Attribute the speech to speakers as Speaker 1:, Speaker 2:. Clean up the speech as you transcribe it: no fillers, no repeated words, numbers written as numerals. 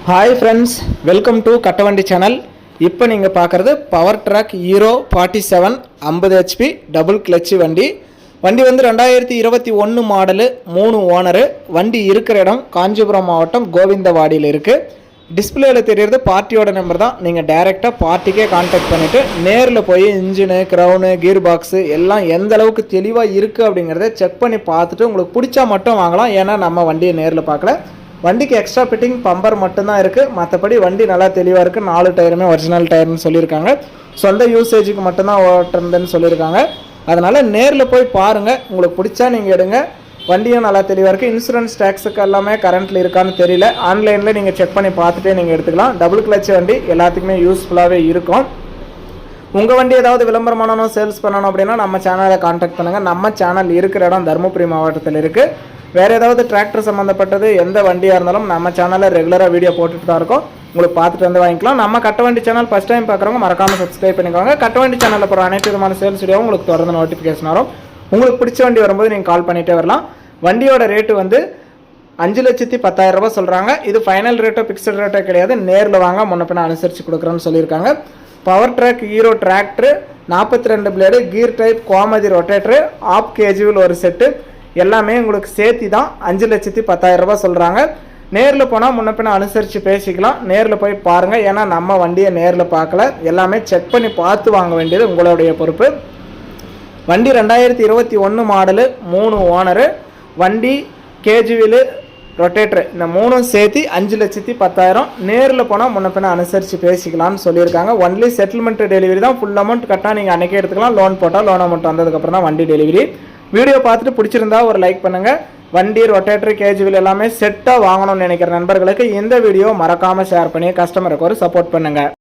Speaker 1: Hi friends, welcome to Kattavandi channel. இப்போ நீங்கள் பார்க்குறது power track hero 47 50 HP double clutch வண்டி. வண்டி வந்து 2021 மாடலு, 3 ஓனரு. வண்டி இருக்கிற இடம் காஞ்சிபுரம் மாவட்டம் கோவிந்தவாடியில் இருக்குது. டிஸ்பிளேயில் தெரியறது பார்ட்டியோட நம்பர் தான். நீங்கள் டைரெக்டாக பார்ட்டிக்கே கான்டாக்ட் பண்ணிவிட்டு நேரில் போய் இன்ஜினு, க்ரௌனு, கீர் பாக்ஸு எல்லாம் எந்த அளவுக்கு தெளிவாக இருக்குது அப்படிங்கிறத செக் பண்ணி பார்த்துட்டு உங்களுக்கு பிடிச்சா மட்டும் வாங்கலாம். ஏன்னா நம்ம வண்டியை நேரில் பார்க்கல. வண்டிக்கு எக்ஸ்ட்ரா ஃபிட்டிங் பம்பர் மட்டும்தான் இருக்குது. மற்றபடி வண்டி நல்லா தெளிவாக இருக்குது. 4 டயருமே ஒரிஜினல் டயர்னு சொல்லியிருக்காங்க. சொந்த யூசேஜுக்கு மட்டும்தான் ஓட்டுறதுன்னு சொல்லியிருக்காங்க. அதனால் நேரில் போய் பாருங்கள். உங்களுக்கு பிடிச்சா நீங்கள் எடுங்க. வண்டியும் நல்லா தெளிவாக இருக்குது. இன்சூரன்ஸ் டேக்ஸுக்கு எல்லாமே கரண்ட்டில் இருக்கான்னு தெரியல. ஆன்லைனில் நீங்கள் செக் பண்ணி பார்த்துட்டே நீங்கள் எடுத்துக்கலாம். டபுள் கிளச் வண்டி எல்லாத்துக்குமே யூஸ்ஃபுல்லாகவே இருக்கும். உங்கள் வண்டி ஏதாவது விளம்பரம் பண்ணணும், சேல்ஸ் பண்ணணும் அப்படின்னா நம்ம சேனலை கான்டாக்ட் பண்ணுங்கள். நம்ம சேனல் இருக்கிற இடம் தருமபுரி மாவட்டத்தில் இருக்குது. வேறு ஏதாவது டிராக்டர் சம்மந்தப்பட்டது எந்த வண்டியாக இருந்தாலும் நம்ம சேனலில் ரெகுலராக வீடியோ போட்டுட்டு தான் இருக்கோம். உங்களுக்கு பார்த்துட்டு வந்து வாங்கிக்கலாம். நம்ம கட்டவண்டி சேனல் ஃபஸ்ட் டைம் பார்க்குறவங்க மறக்காமல் சப்ஸ்கிரைப் பண்ணிக்கோங்க. கட்டவண்டி சேனலில் போகிற அனைத்து விதமான சேல்ஸ் வீடியோவும் உங்களுக்கு தொடர்ந்து நோட்டிஃபிகேஷன் வரும். உங்களுக்கு பிடிச்ச வண்டி வரும்போது நீங்கள் கால் பண்ணிகிட்டே வரலாம். வண்டியோட ரேட்டு வந்து 5,10,000 ரூபா சொல்கிறாங்க. இது ஃபைனல் ரேட்டோ ஃபிக்ஸ்டு ரேட்டோ கிடையாது. நேரில் வாங்க, முன்ன பின்ன அனுசரித்து கொடுக்குறேன்னு சொல்லியிருக்காங்க. Power track Hero tractor, 42 blade, gear type, Gomathi rotator, half cage wheel ஒரு செட்டு எல்லாமே உங்களுக்கு சேர்த்தி தான் 5,10,000 ரூபா சொல்கிறாங்க. நேரில் போனால் முன்ன பின்ன அனுசரித்து பேசிக்கலாம். நேரில் போய் பாருங்கள். ஏன்னா நம்ம வண்டியை நேரில் பார்க்கல. எல்லாமே செக் பண்ணி பார்த்து வாங்க வேண்டியது உங்களுடைய பொறுப்பு. வண்டி 2021 மாடலு, 3 ஓனரு. வண்டி கேஜுவலு, ரொட்டேட்டரு இந்த 3 சேர்த்து 5,10,000. நேரில் போனால் முன்ன பின்ன அனுசரித்து பேசிக்கலாம்னு சொல்லியிருக்காங்க. ஒன்லி செட்டில்மெண்ட் டெலிவரி தான். ஃபுல் அமௌண்ட் கட்டால் நீங்கள் அன்றைக்கே எடுத்துக்கலாம். லோன் போட்டால் லோன் அமௌண்ட் வந்ததுக்கப்புறம் தான் வண்டி டெலிவரி. வீடியோ பார்த்துட்டு பிடிச்சிருந்தா ஒரு லைக் பண்ணுங்கள். வண்டி, ரொட்டேட்டர், கேஜுவல் எல்லாமே செட்டாக வாங்கணும்னு நினைக்கிற நண்பர்களுக்கு இந்த வீடியோ மறக்காமல் ஷேர் பண்ணி கஸ்டமருக்கு ஒரு சப்போர்ட் பண்ணுங்கள்.